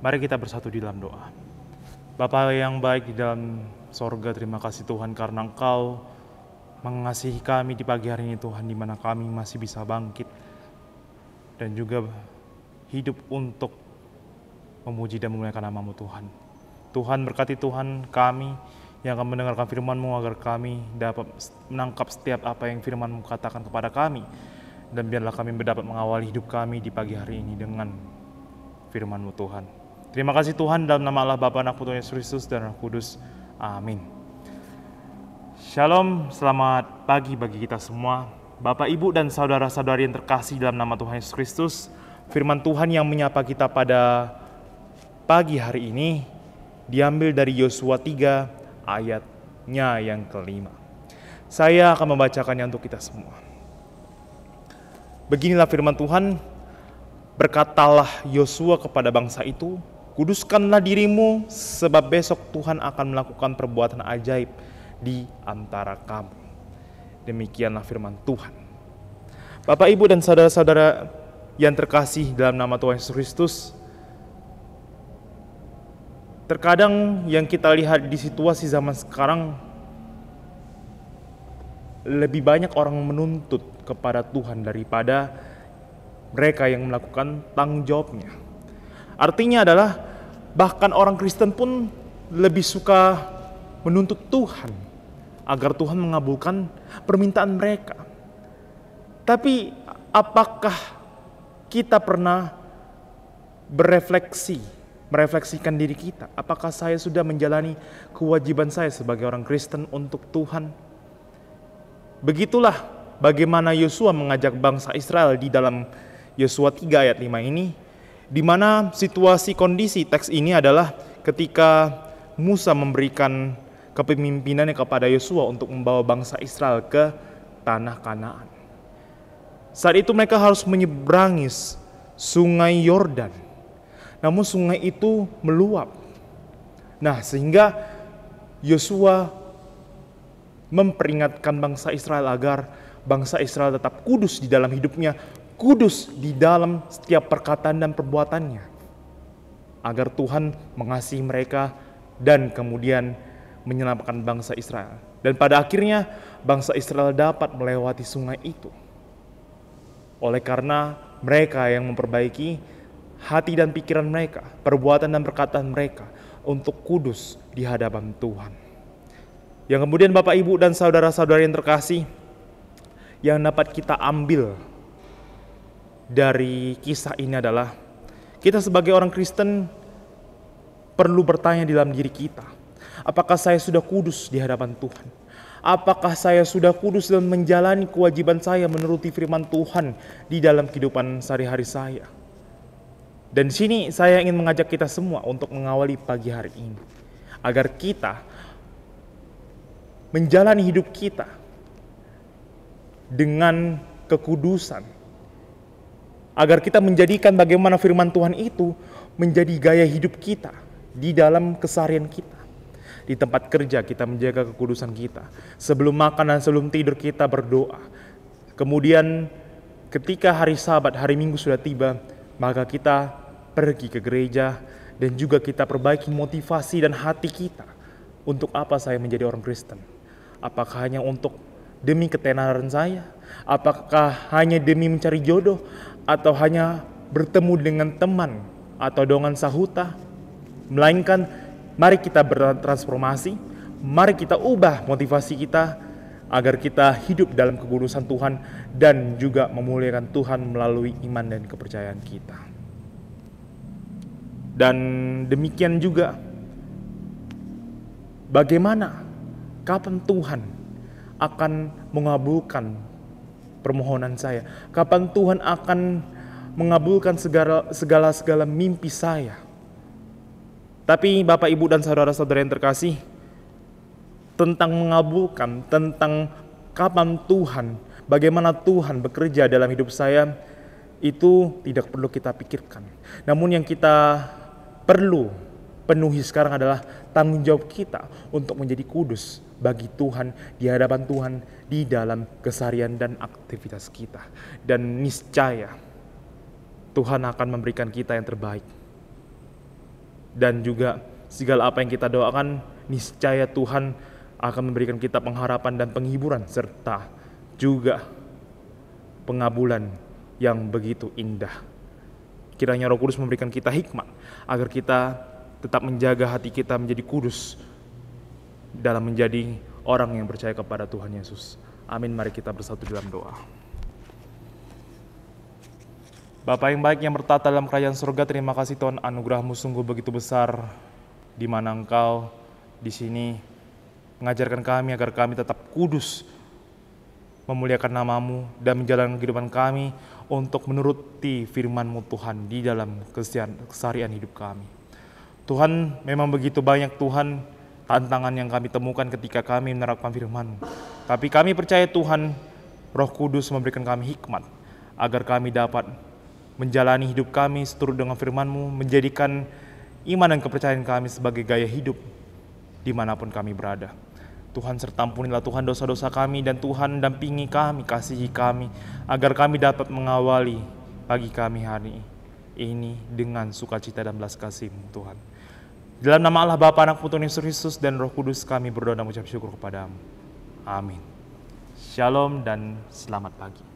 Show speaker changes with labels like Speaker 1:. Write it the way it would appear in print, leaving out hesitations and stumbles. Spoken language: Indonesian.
Speaker 1: Mari kita bersatu di dalam doa. Bapa yang baik di dalam sorga, terima kasih Tuhan karena Engkau mengasihi kami di pagi hari ini Tuhan, di mana kami masih bisa bangkit dan juga hidup untuk memuji dan memuliakan nama-Mu Tuhan. Tuhan berkati Tuhan kami yang akan mendengarkan firman-Mu agar kami dapat menangkap setiap apa yang firman-Mu katakan kepada kami, dan biarlah kami dapat mengawali hidup kami di pagi hari ini dengan firman-Mu Tuhan. Terima kasih Tuhan, dalam nama Allah Bapa, Anak, Putra Yesus Kristus dan Roh Kudus. Amin. Shalom, selamat pagi bagi kita semua. Bapak, Ibu, dan saudara-saudari yang terkasih dalam nama Tuhan Yesus Kristus. Firman Tuhan yang menyapa kita pada pagi hari ini diambil dari Yosua 3 ayatnya yang kelima. Saya akan membacakannya untuk kita semua. Beginilah firman Tuhan. Berkatalah Yosua kepada bangsa itu, kuduskanlah dirimu, sebab besok Tuhan akan melakukan perbuatan ajaib di antara kamu. Demikianlah firman Tuhan. Bapak, Ibu, dan saudara-saudara yang terkasih dalam nama Tuhan Yesus Kristus, terkadang yang kita lihat di situasi zaman sekarang, lebih banyak orang menuntut kepada Tuhan daripada mereka yang melakukan tanggung jawabnya. Artinya adalah bahkan orang Kristen pun lebih suka menuntut Tuhan agar Tuhan mengabulkan permintaan mereka. Tapi apakah kita pernah merefleksikan diri kita? Apakah saya sudah menjalani kewajiban saya sebagai orang Kristen untuk Tuhan? Begitulah bagaimana Yosua mengajak bangsa Israel di dalam Yosua 3 ayat 5 ini, di mana situasi kondisi teks ini adalah ketika Musa memberikan kepemimpinannya kepada Yosua untuk membawa bangsa Israel ke tanah Kanaan. Saat itu mereka harus menyeberangi sungai Yordan. Namun sungai itu meluap. Nah, sehingga Yosua memperingatkan bangsa Israel agar bangsa Israel tetap kudus di dalam hidupnya, kudus di dalam setiap perkataan dan perbuatannya, agar Tuhan mengasihi mereka dan kemudian menyelamatkan bangsa Israel. Dan pada akhirnya bangsa Israel dapat melewati sungai itu oleh karena mereka yang memperbaiki hati dan pikiran mereka, perbuatan dan perkataan mereka untuk kudus di hadapan Tuhan. Yang kemudian Bapak, Ibu, dan saudara-saudari yang terkasih, yang dapat kita ambil dari kisah ini adalah kita sebagai orang Kristen perlu bertanya dalam diri kita, apakah saya sudah kudus di hadapan Tuhan? Apakah saya sudah kudus dan menjalani kewajiban saya menuruti firman Tuhan di dalam kehidupan sehari-hari saya? Dan di sini saya ingin mengajak kita semua untuk mengawali pagi hari ini, agar kita menjalani hidup kita dengan kekudusan, agar kita menjadikan bagaimana firman Tuhan itu menjadi gaya hidup kita di dalam keseharian kita. Di tempat kerja kita menjaga kekudusan kita. Sebelum makan dan sebelum tidur kita berdoa. Kemudian ketika hari Sabat, hari Minggu sudah tiba, maka kita pergi ke gereja dan juga kita perbaiki motivasi dan hati kita. Untuk apa saya menjadi orang Kristen? Apakah hanya untuk demi ketenaran saya? Apakah hanya demi mencari jodoh? Atau hanya bertemu dengan teman atau dengan sahuta? Melainkan mari kita bertransformasi, mari kita ubah motivasi kita agar kita hidup dalam kekudusan Tuhan dan juga memuliakan Tuhan melalui iman dan kepercayaan kita. Dan demikian juga bagaimana, kapan Tuhan akan mengabulkan permohonan saya? Kapan Tuhan akan mengabulkan segala mimpi saya? Tapi Bapak, Ibu, dan saudara-saudara yang terkasih, tentang mengabulkan, tentang kapan Tuhan, bagaimana Tuhan bekerja dalam hidup saya, itu tidak perlu kita pikirkan. Namun yang kita perlu penuhi sekarang adalah tanggung jawab kita untuk menjadi kudus bagi Tuhan, di hadapan Tuhan, di dalam keseharian dan aktivitas kita. Dan niscaya Tuhan akan memberikan kita yang terbaik. Dan juga segala apa yang kita doakan, niscaya Tuhan akan memberikan kita pengharapan dan penghiburan, serta juga pengabulan yang begitu indah. Kiranya Roh Kudus memberikan kita hikmat agar kita tetap menjaga hati kita menjadi kudus dalam menjadi orang yang percaya kepada Tuhan Yesus. Amin. Mari kita bersatu dalam doa. Bapa yang baik yang bertata dalam kerajaan surga, terima kasih Tuhan, anugerah-Mu sungguh begitu besar, di mana Engkau di sini mengajarkan kami agar kami tetap kudus, memuliakan nama-Mu, dan menjalankan kehidupan kami untuk menuruti firman-Mu Tuhan di dalam keseharian hidup kami. Tuhan, memang begitu banyak Tuhan tantangan yang kami temukan ketika kami menerapkan firman-Mu. Tapi kami percaya Tuhan, Roh Kudus memberikan kami hikmat agar kami dapat menjalani hidup kami seturut dengan firman-Mu, menjadikan iman dan kepercayaan kami sebagai gaya hidup dimanapun kami berada. Tuhan, serta ampunilah Tuhan dosa-dosa kami, dan Tuhan dampingi kami, kasihi kami, agar kami dapat mengawali pagi kami hari ini dengan sukacita dan belas kasih-Mu Tuhan. Dalam nama Allah Bapa, Anak, Putra, Yesus Kristus, dan Roh Kudus kami berdoa dan mengucap syukur kepada-Mu. Amin. Shalom dan selamat pagi.